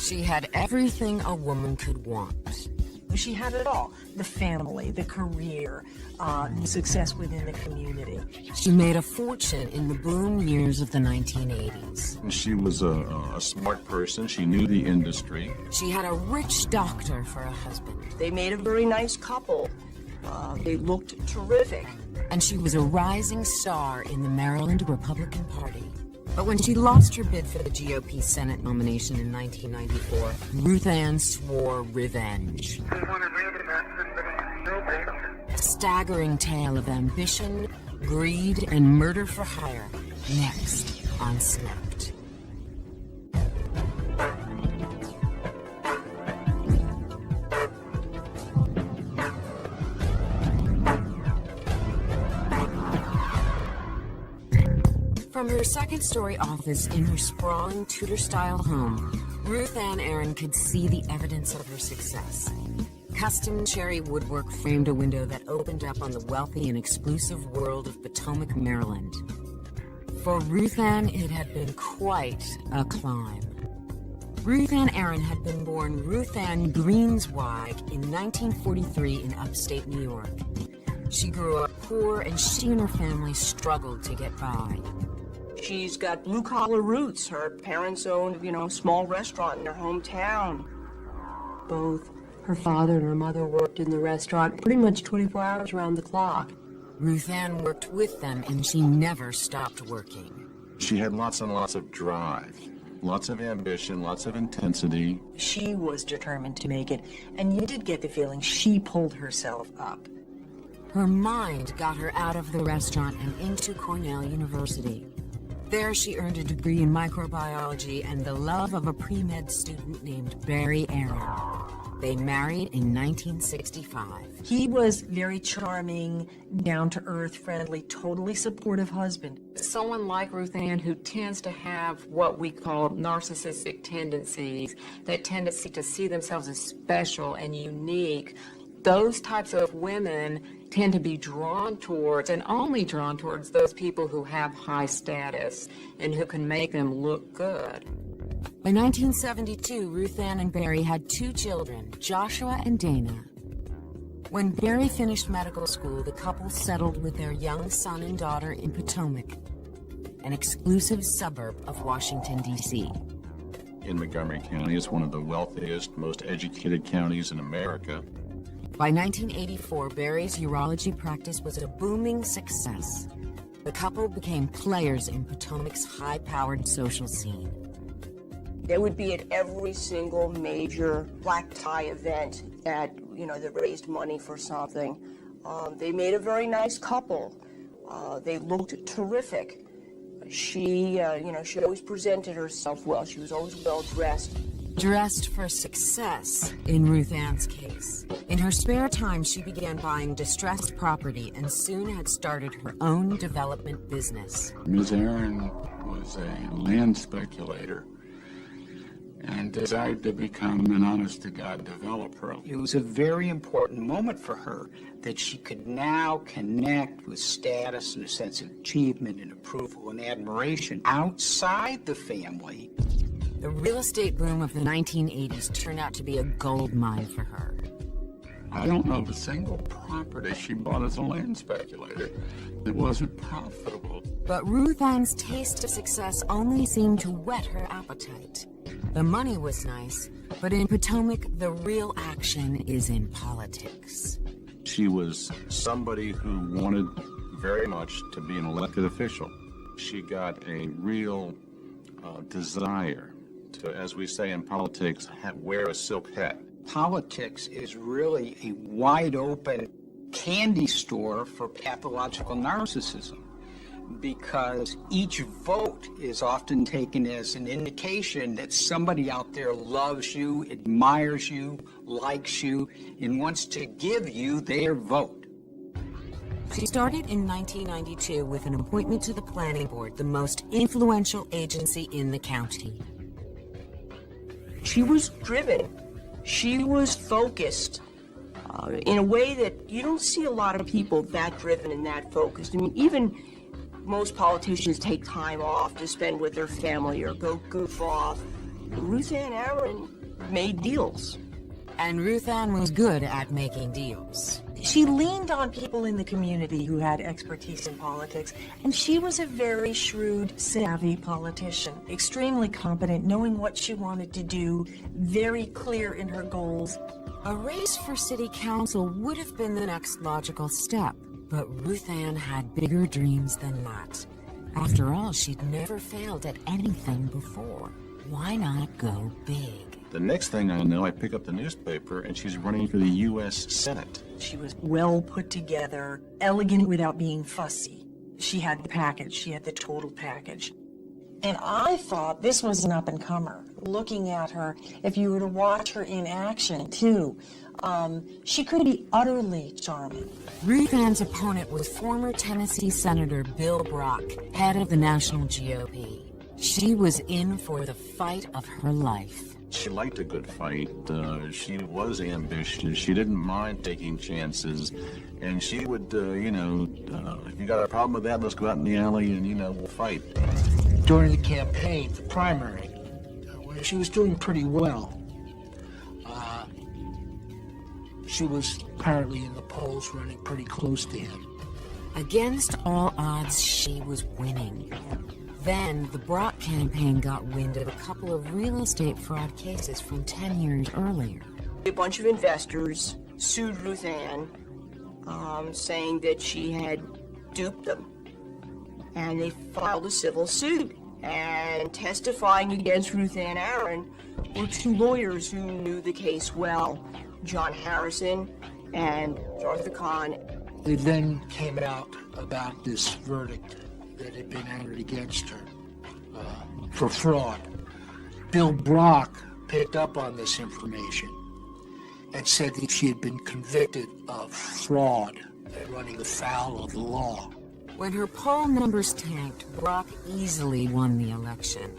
She had everything a woman could want. She had it all: the family, the career, the success within the community. She made a fortune in the boom years of the 1980s. She was a smart person. She knew the industry. She had a rich doctor for a husband. They made a very nice couple. They looked terrific. And she was a rising star in the Maryland Republican Party. But when she lost her bid for the GOP Senate nomination in 1994, Ruth Ann swore revenge. A staggering tale of ambition, greed, and murder for hire. Next on Snapped. From her second-story office in her sprawling Tudor-style home, Ruth Ann Aaron could see the evidence of her success. Custom cherry woodwork framed a window that opened up on the wealthy and exclusive world of Potomac, Maryland. For Ruth Ann, it had been quite a climb. Ruth Ann Aaron had been born Ruth Ann Greenswag in 1943 in upstate New York. She grew up poor, and she and her family struggled to get by. She's got blue-collar roots. Her parents owned, a small restaurant in her hometown. Both her father and her mother worked in the restaurant pretty much 24 hours around the clock. Ruth Ann worked with them, and she never stopped working. She had lots and lots of drive, lots of ambition, lots of intensity. She was determined to make it, and you did get the feeling she pulled herself up. Her mind got her out of the restaurant and into Cornell University. There she earned a degree in microbiology and the love of a pre-med student named Barry Aaron. They married in 1965. He was very charming, down-to-earth, friendly, totally supportive husband. Someone like Ruth Ann, who tends to have what we call narcissistic tendencies, that tendency to see themselves as special and unique, those types of women tend to be drawn towards, and only drawn towards, those people who have high status and who can make them look good. By 1972, Ruth Ann and Barry had 2 children, Joshua and Dana. When Barry finished medical school, the couple settled with their young son and daughter in Potomac, an exclusive suburb of Washington, D.C. In Montgomery County, it's one of the wealthiest, most educated counties in America. By 1984, Barry's urology practice was a booming success. The couple became players in Potomac's high-powered social scene. They would be at every single major black tie event that raised money for something. They made a very nice couple. They looked terrific. She always presented herself well. She was always well-dressed. Dressed for success, in Ruth Ann's case. In her spare time, she began buying distressed property and soon had started her own development business. Ms. Aaron was a land speculator and desired to become an honest-to-God developer. It was a very important moment for her that she could now connect with status and a sense of achievement and approval and admiration outside the family. The real estate boom of the 1980s turned out to be a gold mine for her. I don't know of a single property she bought as a land speculator that wasn't profitable. But Ruth Ann's taste of success only seemed to whet her appetite. The money was nice, but in Potomac, the real action is in politics. She was somebody who wanted very much to be an elected official. She got a real desire to, as we say in politics, wear a silk hat. Politics is really a wide-open candy store for pathological narcissism, because each vote is often taken as an indication that somebody out there loves you, admires you, likes you, and wants to give you their vote. She started in 1992 with an appointment to the planning board, the most influential agency in the county. She was driven. She was focused in a way that you don't see a lot of people that driven and that focused. I mean, even most politicians take time off to spend with their family or go goof off. Ruth Ann Aaron made deals. And Ruth Ann was good at making deals. She leaned on people in the community who had expertise in politics, and she was a very shrewd, savvy politician, extremely competent, knowing what she wanted to do, very clear in her goals. A race for city council would have been the next logical step, but Ruth Ann had bigger dreams than that. After all, she'd never failed at anything before. Why not go big? The next thing I know, I pick up the newspaper and she's running for the U.S. Senate. She was well put together, elegant without being fussy. She had the package. She had the total package. And I thought this was an up-and-comer. Looking at her, if you were to watch her in action, too, she could be utterly charming. Ruth Ann's opponent was former Tennessee Senator Bill Brock, head of the national GOP. She was in for the fight of her life. She liked a good fight. She was ambitious. She didn't mind taking chances. And she would, if you got a problem with that, let's go out in the alley and, we'll fight. During the campaign, the primary, she was doing pretty well. She was apparently in the polls running pretty close to him. Against all odds, she was winning. Then, the Brock campaign got wind of a couple of real estate fraud cases from 10 years earlier. A bunch of investors sued Ruth Ann, saying that she had duped them. And they filed a civil suit. And testifying against Ruth Ann Aaron were two lawyers who knew the case well, John Harrison and Arthur Kahn. It then came out about this verdict that had been entered against her for fraud. Bill Brock picked up on this information and said that she had been convicted of fraud and running afoul of the law. When her poll numbers tanked, Brock easily won the election.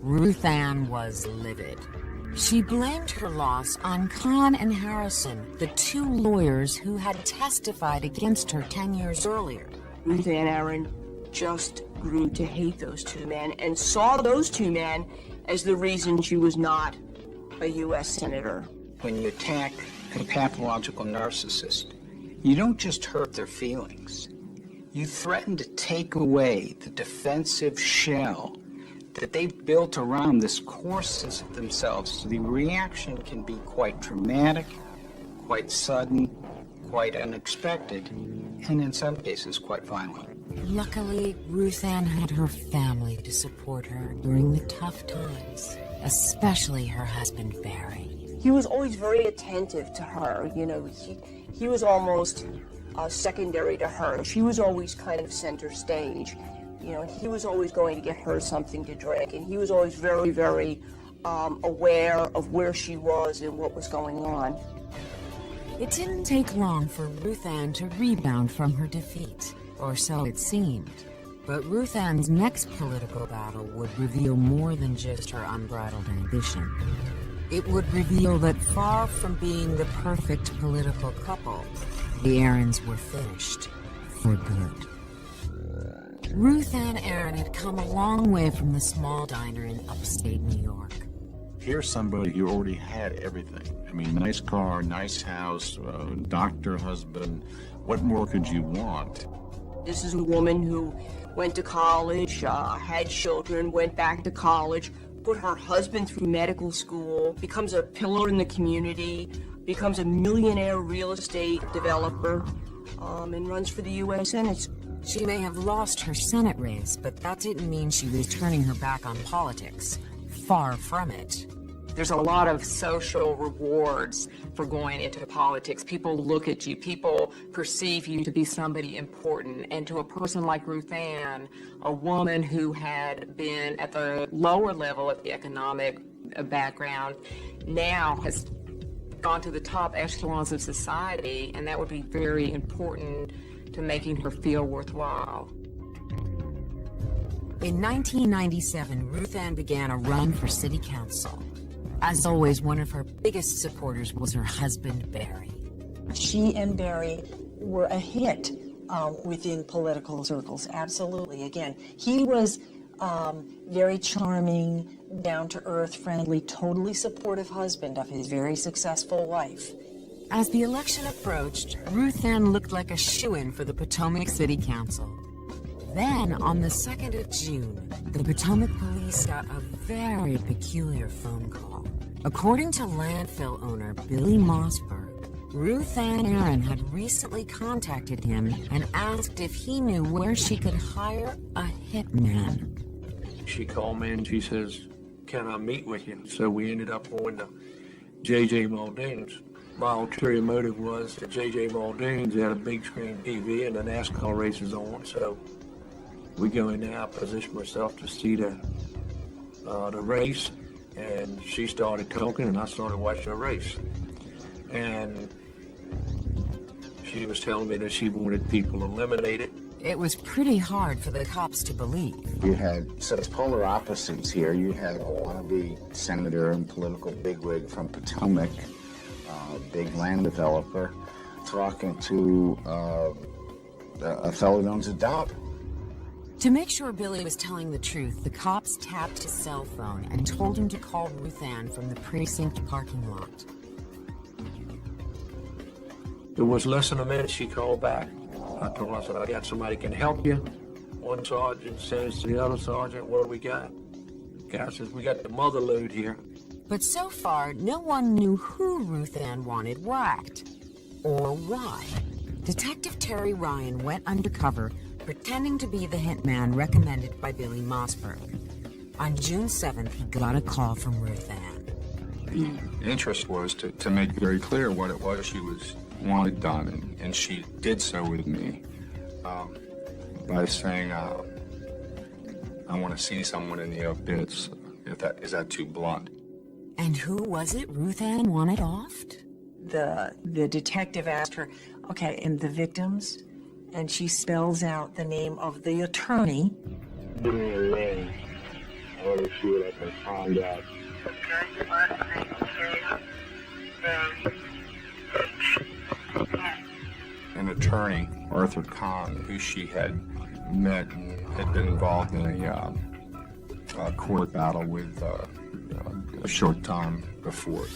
Ruth Ann was livid. She blamed her loss on Kahn and Harrison, the two lawyers who had testified against her 10 years earlier. Ruth Ann Aaron just grew to hate those two men and saw those two men as the reason she was not a U.S. Senator. When you attack a pathological narcissist, you don't just hurt their feelings. You threaten to take away the defensive shell that they've built around this core system themselves. So the reaction can be quite dramatic, quite sudden, quite unexpected, and in some cases quite violent. Luckily, Ruth Ann had her family to support her during the tough times, especially her husband, Barry. He was always very attentive to her. He was almost secondary to her. She was always kind of center stage. He was always going to get her something to drink, and he was always very, very aware of where she was and what was going on. It didn't take long for Ruth Ann to rebound from her defeat, or so it seemed. But Ruth Ann's next political battle would reveal more than just her unbridled ambition. It would reveal that far from being the perfect political couple, the Aarons were finished for good. Ruth Ann Aaron had come a long way from the small diner in upstate New York. Here's somebody who already had everything. I mean, nice car, nice house, doctor, husband. What more could you want? This is a woman who went to college, had children, went back to college, put her husband through medical school, becomes a pillar in the community, becomes a millionaire real estate developer, and runs for the U.S. Senate. She may have lost her Senate race, but that didn't mean she was turning her back on politics. Far from it. There's a lot of social rewards for going into politics. People look at you. People perceive you to be somebody important. And to a person like Ruth Ann, a woman who had been at the lower level of the economic background, now has gone to the top echelons of society, and that would be very important to making her feel worthwhile. In 1997, Ruth Ann began a run for city council. As always, one of her biggest supporters was her husband, Barry. She and Barry were a hit within political circles, absolutely. Again, he was Very charming, down-to-earth, friendly, totally supportive husband of his very successful wife. As the election approached, Ruth Ann looked like a shoo-in for the Potomac City Council. Then, on the 2nd of June, the Potomac police got a very peculiar phone call. According to landfill owner Billy Mossberg, Ruth Ann Aaron had recently contacted him and asked if he knew where she could hire a hitman. She called me and she says, "Can I meet with you?" So we ended up going to J.J. Muldoon's. My ulterior motive was that J.J. Muldoon's had a big screen TV and the NASCAR races on, so we go in there, I position myself to see the race, and she started talking and I started watching the race. And she was telling me that she wanted people eliminated. It was pretty hard for the cops to believe. You had such polar opposites here. You had a wannabe senator and political bigwig from Potomac, big land developer, talking to a fellow who owns a dump. To make sure Billy was telling the truth, the cops tapped his cell phone and told him to call Ruth Ann from the precinct parking lot. It was less than a minute she called back. I told her, I said, "I got somebody can help you." One sergeant says to the other sergeant, "What do we got?" The guy says, "We got the mother lode here." But so far, no one knew who Ruth Ann wanted whacked, or why. Detective Terry Ryan went undercover, pretending to be the hitman recommended by Billy Mossberg. On June 7th, he got a call from Ruth Ann. The interest was to make very clear what it was she wanted done, and she did so with me by saying, "I want to see someone in the abyss." Is that too blunt? And who was it Ruth Ann wanted offed? The detective asked her, "Okay, and the victims?" And she spells out the name of the attorney. Give me a ring. I want to see what I can find out. Okay, last name, An attorney, Arthur Kahn, who she had met and had been involved in a court battle with a short time before.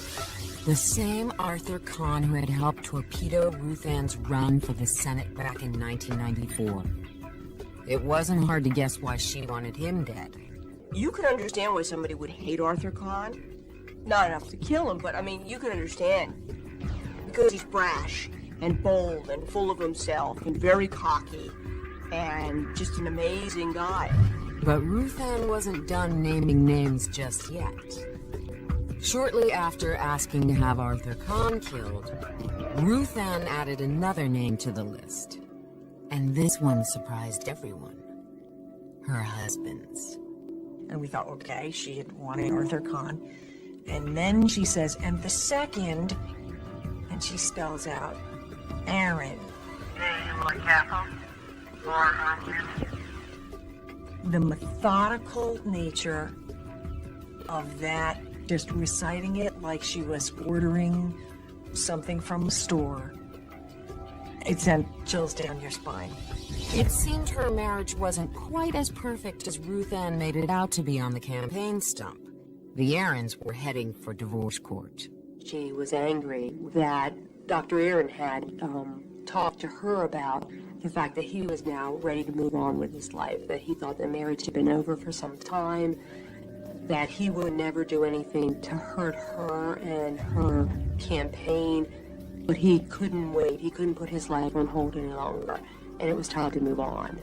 The same Arthur Kahn who had helped torpedo Ruth Ann's run for the Senate back in 1994. It wasn't hard to guess why she wanted him dead. You can understand why somebody would hate Arthur Kahn. Not enough to kill him, but I mean, you can understand. Because he's brash and bold and full of himself and very cocky and just an amazing guy. But Ruth Ann wasn't done naming names just yet. Shortly after asking to have Arthur Kahn killed, Ruth Ann added another name to the list. And this one surprised everyone. Her husband's. And we thought, okay, she had wanted Arthur Kahn. And then she says, and the second, and she spells out Aaron. The methodical nature of that, just reciting it like she was ordering something from a store, it sent chills down your spine. It seemed her marriage wasn't quite as perfect as Ruth Ann made it out to be on the campaign stump. The Aarons were heading for divorce court. She was angry that Dr. Aaron had talked to her about the fact that he was now ready to move on with his life, that he thought the marriage had been over for some time, that he would never do anything to hurt her and her campaign, but he couldn't wait. He couldn't put his life on hold any longer, and it was time to move on.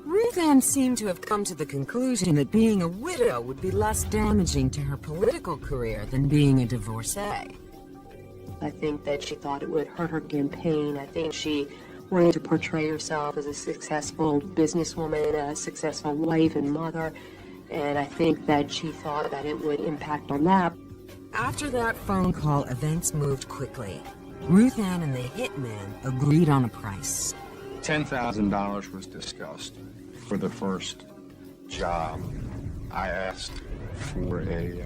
Ruth Ann seemed to have come to the conclusion that being a widow would be less damaging to her political career than being a divorcee. I think that she thought it would hurt her campaign. I think she wanted to portray herself as a successful businesswoman, a successful wife and mother, and I think that she thought that it would impact on that. After that phone call, events moved quickly. Ruth Ann and the hitman agreed on a price. $10,000 was discussed for the first job. I asked for a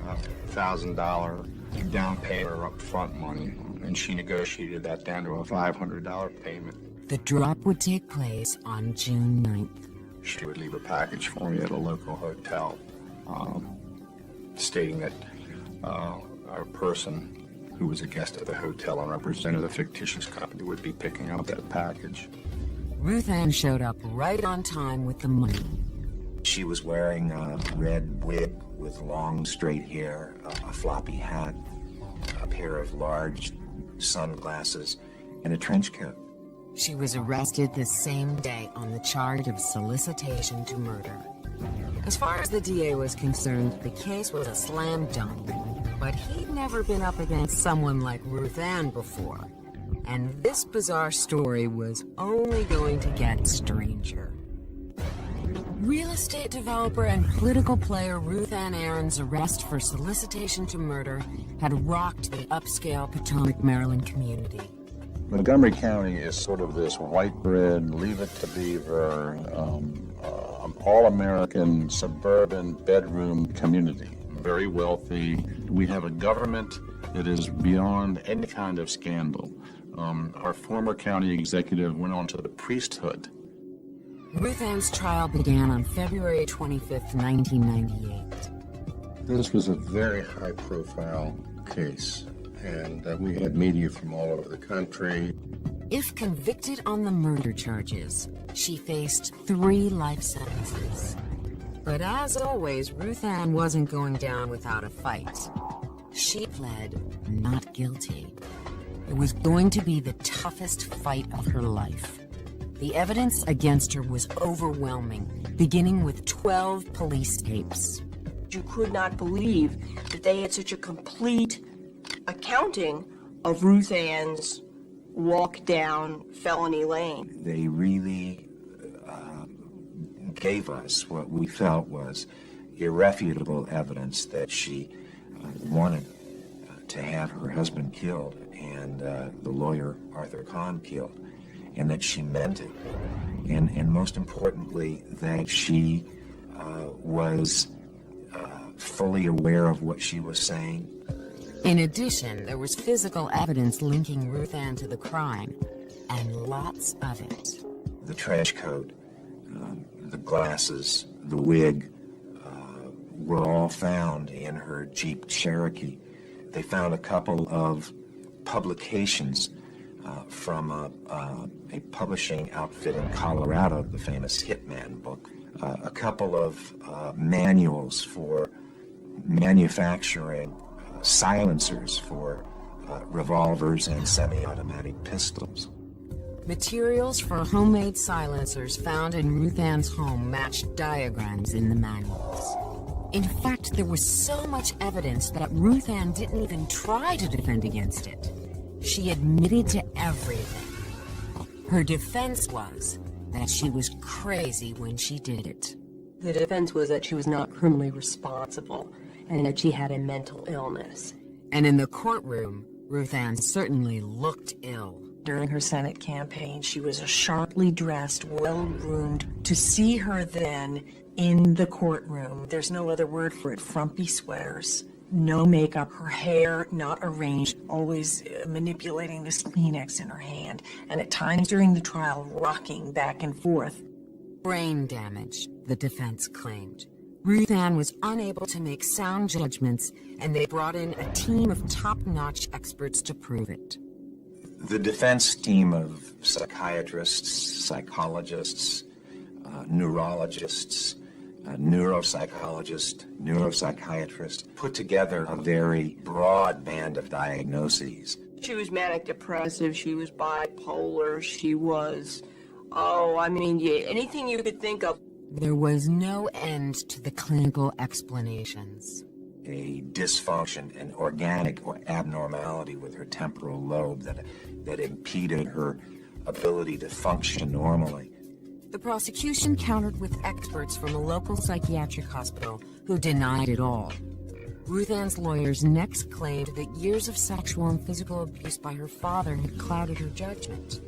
$1,000 down payment or upfront money, and she negotiated that down to a $500 payment. The drop would take place on June 9th. she would leave a package for me at a local hotel, stating that our person who was a guest at the hotel and represented a fictitious company would be picking up that package. Ruth Ann showed up right on time with the money. She was wearing a red wig with long straight hair, a floppy hat, a pair of large sunglasses, and a trench coat. She was arrested the same day on the charge of solicitation to murder. As far as the DA was concerned, the case was a slam dunk, but he'd never been up against someone like Ruth Ann before. And this bizarre story was only going to get stranger. Real estate developer and political player Ruth Ann Aaron's arrest for solicitation to murder had rocked the upscale Potomac, Maryland community. Montgomery County is sort of this white bread, leave it to beaver, all-American suburban bedroom community. Very wealthy. We have a government that is beyond any kind of scandal. Our former county executive went on to the priesthood. Ruth Ann's trial began on February 25th, 1998. This was a very high-profile case, and we had media from all over the country. If convicted on the murder charges, she faced 3 life sentences. But as always, Ruth Ann wasn't going down without a fight. She pled not guilty. It was going to be the toughest fight of her life. The evidence against her was overwhelming, beginning with 12 police tapes. You could not believe that they had such a complete accounting of Ruth Ann's walk down felony lane. They really gave us what we felt was irrefutable evidence that she wanted to have her husband killed and the lawyer Arthur Kahn killed, and that she meant it. And most importantly, that she was fully aware of what she was saying. In addition, there was physical evidence linking Ruth Ann to the crime, and lots of it. The trench coat, the glasses, the wig were all found in her Jeep Cherokee. They found a couple of publications from a publishing outfit in Colorado, the famous Hitman book, a couple of manuals for manufacturing silencers for revolvers and semi-automatic pistols. Materials for homemade silencers found in Ruth Ann's home matched diagrams in the manuals. In fact, there was so much evidence that Ruth Ann didn't even try to defend against it. She admitted to everything. Her defense was that she was crazy when she did it. The defense was that she was not criminally responsible and that she had a mental illness. And in the courtroom, Ruth Ann certainly looked ill. During her Senate campaign, she was a sharply dressed, well-groomed. To see her then in the courtroom, there's no other word for it, frumpy sweaters, no makeup, her hair not arranged, always manipulating this Kleenex in her hand, and at times during the trial, rocking back and forth. Brain damage, the defense claimed. Ruth Ann was unable to make sound judgments, and they brought in a team of top-notch experts to prove it. The defense team of psychiatrists, psychologists, neurologists, neuropsychologists, neuropsychiatrists put together a very broad band of diagnoses. She was manic depressive, she was bipolar, she was, anything you could think of. There was no end to the clinical explanations. A dysfunction, an organic or abnormality with her temporal lobe that impeded her ability to function normally. The prosecution countered with experts from a local psychiatric hospital who denied it all. Ruth Ann's lawyers next claimed that years of sexual and physical abuse by her father had clouded her judgment.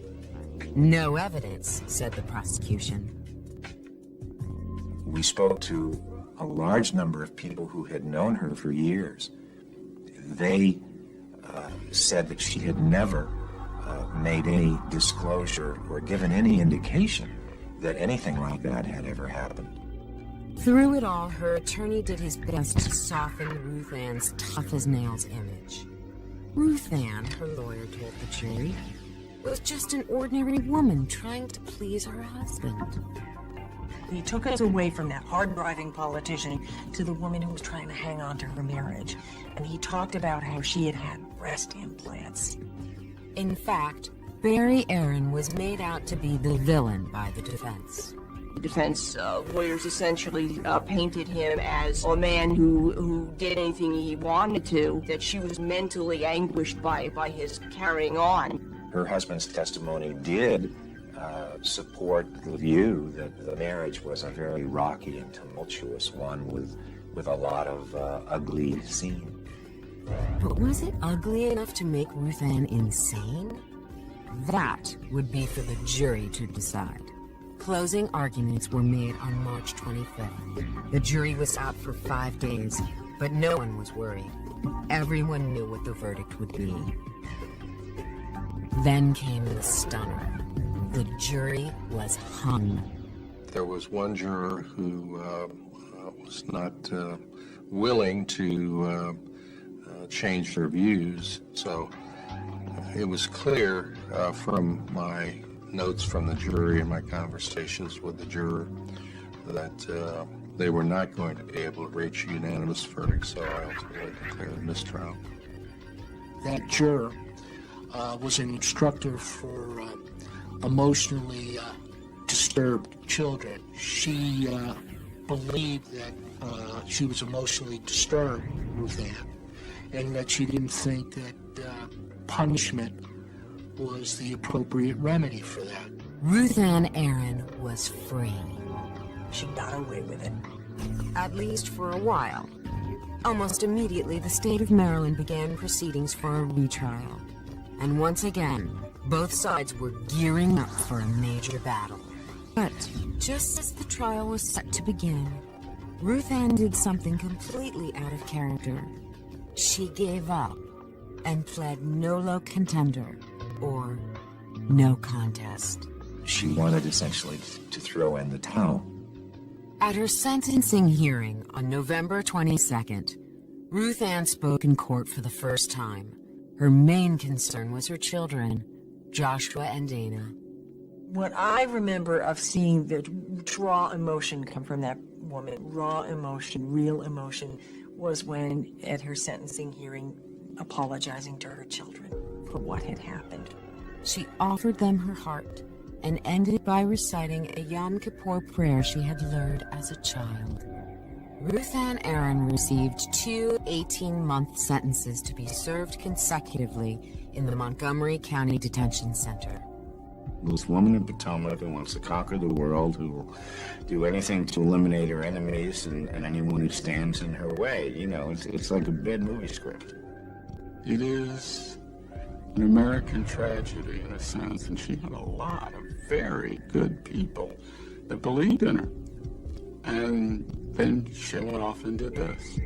No evidence, said the prosecution. We spoke to a large number of people who had known her for years. They said that she had never made any disclosure or given any indication that anything like that had ever happened. Through it all, her attorney did his best to soften Ruth Ann's tough-as-nails image. Ruth Ann, her lawyer told the jury, was just an ordinary woman trying to please her husband. He took us away from that hard-driving politician to the woman who was trying to hang on to her marriage. And he talked about how she had had breast implants. In fact, Barry Aaron was made out to be the villain by the defense. Defense lawyers essentially painted him as a man who did anything he wanted to, that she was mentally anguished by his carrying on. Her husband's testimony did support the view that the marriage was a very rocky and tumultuous one with a lot of ugly scenes. But was it ugly enough to make Ruth Ann insane? That would be for the jury to decide. Closing arguments were made on March 25th. The jury was out for 5 days, but no one was worried. Everyone knew what the verdict would be. Then came the stunner. The jury was hung. There was one juror who was not willing to change their views, so it was clear from my notes from the jury and my conversations with the juror that they were not going to be able to reach a unanimous verdict, so I ultimately declared a mistrial. That juror was an instructor for emotionally disturbed children. She believed that she was emotionally disturbed, Ruth Ann, and that she didn't think that punishment was the appropriate remedy for that. Ruth Ann Aaron was free. She got away with it. At least for a while. Almost immediately, the state of Maryland began proceedings for a retrial. And once again, both sides were gearing up for a major battle. But just as the trial was set to begin, Ruth Ann did something completely out of character. She gave up and pled nolo contender, or no contest. She wanted essentially to throw in the towel. At her sentencing hearing on November 22nd, Ruth Ann spoke in court for the first time. Her main concern was her children, Joshua and Dana. What I remember of seeing the raw emotion come from that woman, raw emotion, real emotion, was when, at her sentencing hearing, apologizing to her children for what had happened. She offered them her heart and ended by reciting a Yom Kippur prayer she had learned as a child. Ruth Ann Aaron received 2 18-month sentences to be served consecutively in the Montgomery County Detention Center. This woman in Potomac who wants to conquer the world, who will do anything to eliminate her enemies and anyone who stands in her way. You know, it's like a bad movie script. It is an American tragedy in a sense, and she had a lot of very good people that believed in her. And then she went off and did this.